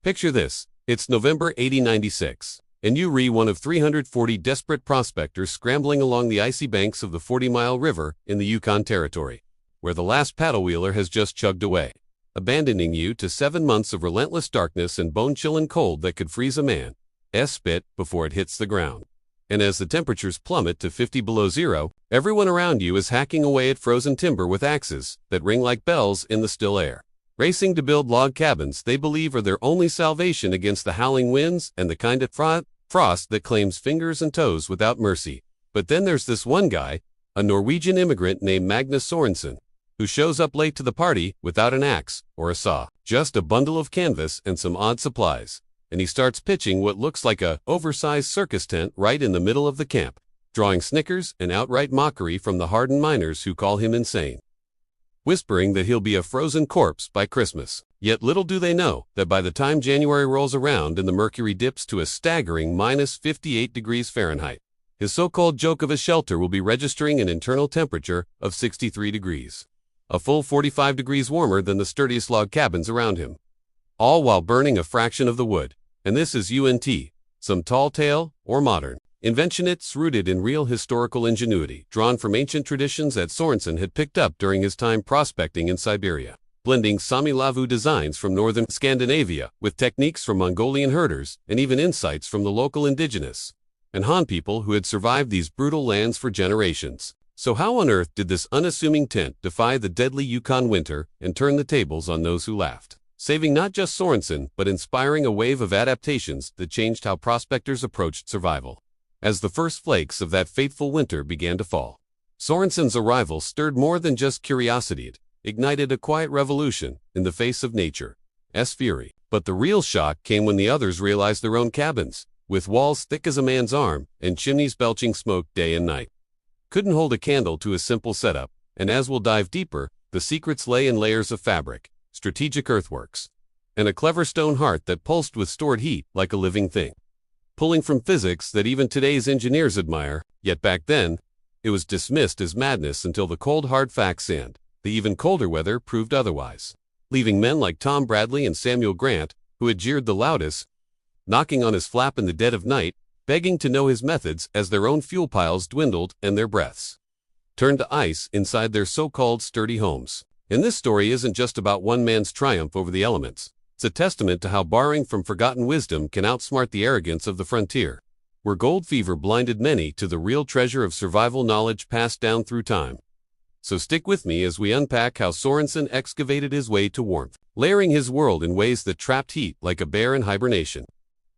Picture this, it's November 1896, and you re one of 340 desperate prospectors scrambling along the icy banks of the 40-mile river in the Yukon Territory, where the last paddle wheeler has just chugged away, abandoning you to 7 months of relentless darkness and bone-chilling cold that could freeze a man's spit before it hits the ground. And as the temperatures plummet to 50 below zero, everyone around you is hacking away at frozen timber with axes that ring like bells in the still air, racing to build log cabins they believe are their only salvation against the howling winds and the kind of frost that claims fingers and toes without mercy. But then there's this one guy, a Norwegian immigrant named Magnus Sorenson, who shows up late to the party without an axe or a saw, just a bundle of canvas and some odd supplies. And he starts pitching what looks like a oversized circus tent right in the middle of the camp, drawing snickers and outright mockery from the hardened miners who call him insane, whispering that he'll be a frozen corpse by Christmas. Yet little do they know that by the time January rolls around and the mercury dips to a staggering minus 58 degrees Fahrenheit, his so-called joke of a shelter will be registering an internal temperature of 63 degrees, a full 45 degrees warmer than the sturdiest log cabins around him, all while burning a fraction of the wood. And this is UNT, some tall tale or modern invention. It's rooted in real historical ingenuity, drawn from ancient traditions that Sorenson had picked up during his time prospecting in Siberia, blending Sami Lavu designs from northern Scandinavia with techniques from Mongolian herders and even insights from the local indigenous and Han people who had survived these brutal lands for generations. So how on earth did this unassuming tent defy the deadly Yukon winter and turn the tables on those who laughed, saving not just Sorenson but inspiring a wave of adaptations that changed how prospectors approached survival? As the first flakes of that fateful winter began to fall, Sorenson's arrival stirred more than just curiosity. It ignited a quiet revolution in the face of nature's fury. But the real shock came when the others realized their own cabins, with walls thick as a man's arm and chimneys belching smoke day and night, couldn't hold a candle to a simple setup. And as we'll dive deeper, the secrets lay in layers of fabric, strategic earthworks, and a clever stone heart that pulsed with stored heat like a living thing, pulling from physics that even today's engineers admire. Yet back then, it was dismissed as madness until the cold hard facts and the even colder weather proved otherwise, leaving men like Tom Bradley and Samuel Grant, who had jeered the loudest, knocking on his flap in the dead of night, begging to know his methods as their own fuel piles dwindled and their breaths turned to ice inside their so-called sturdy homes. And this story isn't just about one man's triumph over the elements. It's a testament to how borrowing from forgotten wisdom can outsmart the arrogance of the frontier, where gold fever blinded many to the real treasure of survival knowledge passed down through time. So stick with me as we unpack how Sorenson excavated his way to warmth, layering his world in ways that trapped heat like a bear in hibernation.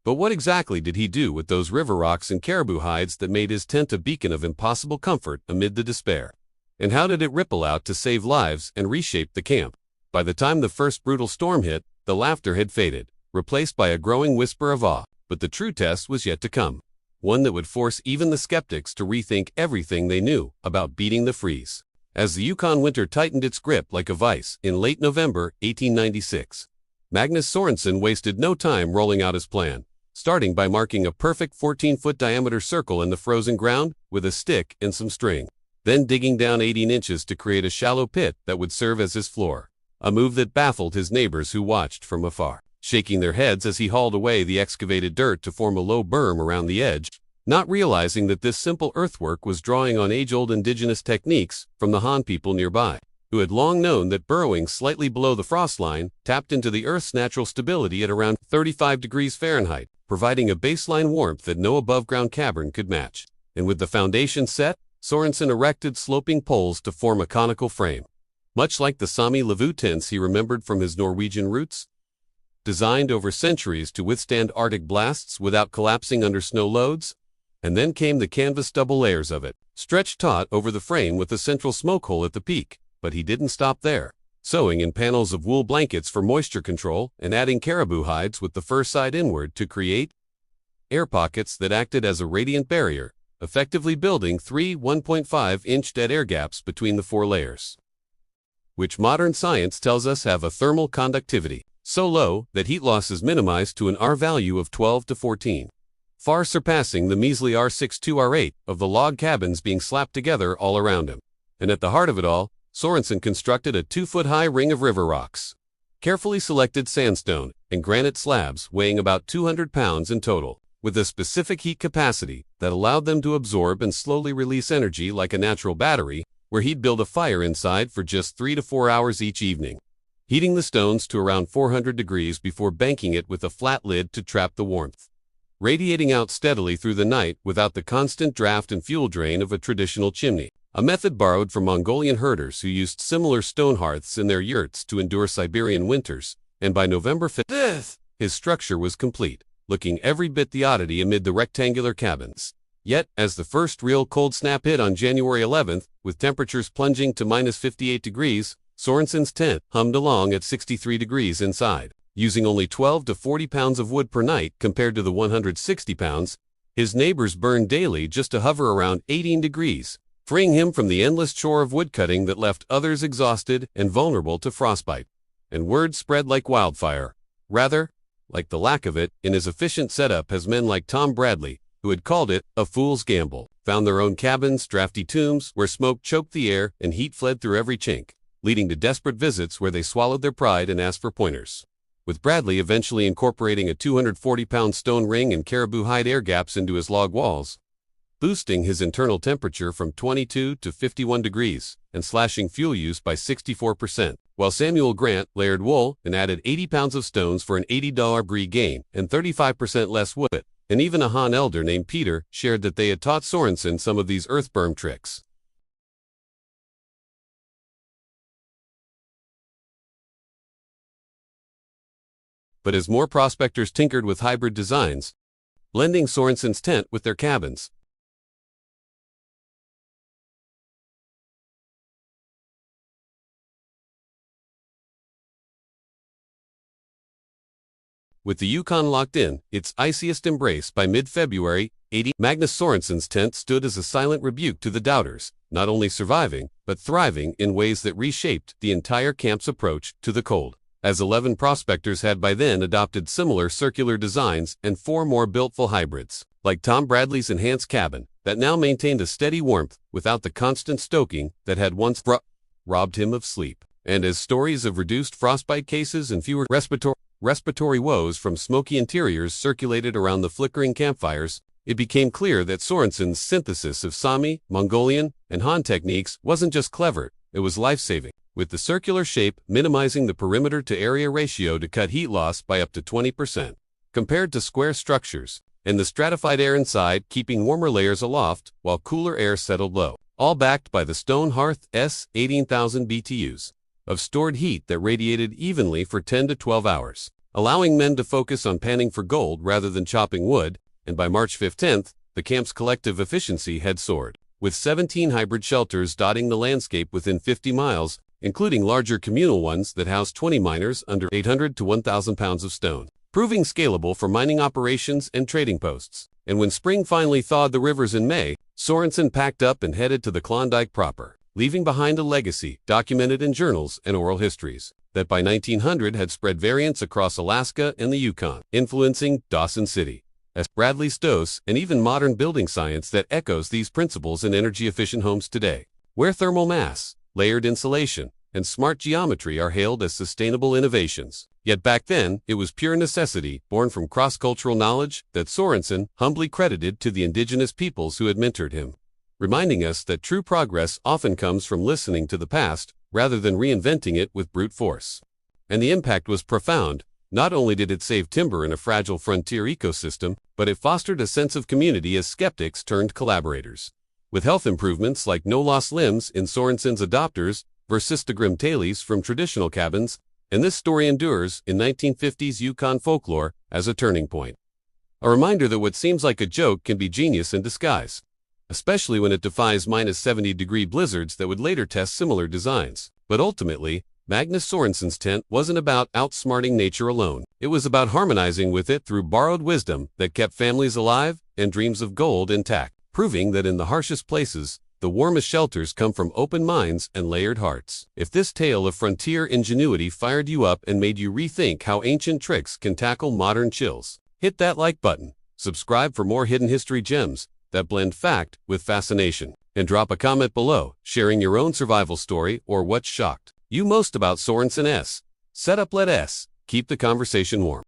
But what exactly did he do with those river rocks and caribou hides that made his tent a beacon of impossible comfort amid the despair? And how did it ripple out to save lives and reshape the camp? By the time the first brutal storm hit, the laughter had faded, replaced by a growing whisper of awe. But the true test was yet to come, one that would force even the skeptics to rethink everything they knew about beating the freeze. As the Yukon winter tightened its grip like a vice in late November 1896, Magnus Sorenson wasted no time rolling out his plan, starting by marking a perfect 14-foot diameter circle in the frozen ground with a stick and some string, then digging down 18 inches to create a shallow pit that would serve as his floor, a move that baffled his neighbors who watched from afar, shaking their heads as he hauled away the excavated dirt to form a low berm around the edge, not realizing that this simple earthwork was drawing on age-old indigenous techniques from the Han people nearby, who had long known that burrowing slightly below the frost line tapped into the Earth's natural stability at around 35 degrees Fahrenheit, providing a baseline warmth that no above-ground cavern could match. And with the foundation set, Sorenson erected sloping poles to form a conical frame, much like the Sami Lavu tents he remembered from his Norwegian roots, designed over centuries to withstand Arctic blasts without collapsing under snow loads. And then came the canvas double layers of it, stretched taut over the frame with a central smoke hole at the peak. But he didn't stop there, sewing in panels of wool blankets for moisture control and adding caribou hides with the fur side inward to create air pockets that acted as a radiant barrier, effectively building 3 1.5-inch dead air gaps between the 4 layers, which modern science tells us have a thermal conductivity so low that heat loss is minimized to an R value of 12 to 14, far surpassing the measly R6 R8 of the log cabins being slapped together all around him. And at the heart of it all, Sorenson constructed a 2-foot-high ring of river rocks, carefully selected sandstone, and granite slabs weighing about 200 pounds in total, with a specific heat capacity that allowed them to absorb and slowly release energy like a natural battery, where he'd build a fire inside for just 3 to 4 hours each evening, heating the stones to around 400 degrees before banking it with a flat lid to trap the warmth, radiating out steadily through the night without the constant draft and fuel drain of a traditional chimney, a method borrowed from Mongolian herders who used similar stone hearths in their yurts to endure Siberian winters, and by November 5th, his structure was complete, looking every bit the oddity amid the rectangular cabins. Yet, as the first real cold snap hit on January 11th, with temperatures plunging to minus 58 degrees, Sorenson's tent hummed along at 63 degrees inside. Using only 12 to 40 pounds of wood per night compared to the 160 pounds, his neighbors burned daily just to hover around 18 degrees, freeing him from the endless chore of woodcutting that left others exhausted and vulnerable to frostbite. And word spread like wildfire. Rather, like the lack of it, in his efficient setup as men like Tom Bradley, who had called it a fool's gamble, found their own cabins, drafty tombs where smoke choked the air and heat fled through every chink, leading to desperate visits where they swallowed their pride and asked for pointers. With Bradley eventually incorporating a 240-pound stone ring and caribou hide air gaps into his log walls, boosting his internal temperature from 22 to 51 degrees, and slashing fuel use by 64%, while Samuel Grant layered wool and added 80 pounds of stones for an $80 brie gain and 35% less wood. And even a Han elder named Peter shared that they had taught Sorenson some of these earthberm tricks. But as more prospectors tinkered with hybrid designs, blending Sorenson's tent with their cabins, with the Yukon locked in its iciest embrace by mid-February, Magnus Sorenson's tent stood as a silent rebuke to the doubters, not only surviving, but thriving in ways that reshaped the entire camp's approach to the cold. As 11 prospectors had by then adopted similar circular designs and 4 more built full hybrids, like Tom Bradley's enhanced cabin, that now maintained a steady warmth without the constant stoking that had once robbed him of sleep. And as stories of reduced frostbite cases and fewer respiratory woes from smoky interiors circulated around the flickering campfires, it became clear that Sorenson's synthesis of Sami, Mongolian, and Han techniques wasn't just clever, it was life-saving, with the circular shape minimizing the perimeter-to-area ratio to cut heat loss by up to 20%, compared to square structures, and the stratified air inside keeping warmer layers aloft while cooler air settled low, all backed by the stone hearth's 18,000 BTUs of stored heat that radiated evenly for 10 to 12 hours, allowing men to focus on panning for gold rather than chopping wood. And by March 15th, the camp's collective efficiency had soared, with 17 hybrid shelters dotting the landscape within 50 miles, including larger communal ones that housed 20 miners under 800 to 1,000 pounds of stone, proving scalable for mining operations and trading posts. And when spring finally thawed the rivers in May, Sorenson packed up and headed to the Klondike proper, leaving behind a legacy documented in journals and oral histories that by 1900 had spread variants across Alaska and the Yukon, influencing Dawson City, as Bradley's dose, and even modern building science that echoes these principles in energy-efficient homes today, where thermal mass, layered insulation, and smart geometry are hailed as sustainable innovations. Yet back then, it was pure necessity, born from cross-cultural knowledge, that Sorenson humbly credited to the indigenous peoples who had mentored him, reminding us that true progress often comes from listening to the past, rather than reinventing it with brute force. And the impact was profound. Not only did it save timber in a fragile frontier ecosystem, but it fostered a sense of community as skeptics turned collaborators. With health improvements like no lost limbs in Sorenson's adopters versus Grim tailies from traditional cabins, and this story endures in 1950s Yukon folklore as a turning point. A reminder that what seems like a joke can be genius in disguise, especially when it defies minus 70-degree blizzards that would later test similar designs. But ultimately, Magnus Sorenson's tent wasn't about outsmarting nature alone. It was about harmonizing with it through borrowed wisdom that kept families alive and dreams of gold intact, proving that in the harshest places, the warmest shelters come from open minds and layered hearts. If this tale of frontier ingenuity fired you up and made you rethink how ancient tricks can tackle modern chills, hit that like button, subscribe for more hidden history gems that blend fact with fascination, and drop a comment below, sharing your own survival story or what shocked you most about Sorenson's setup. Let us keep the conversation warm.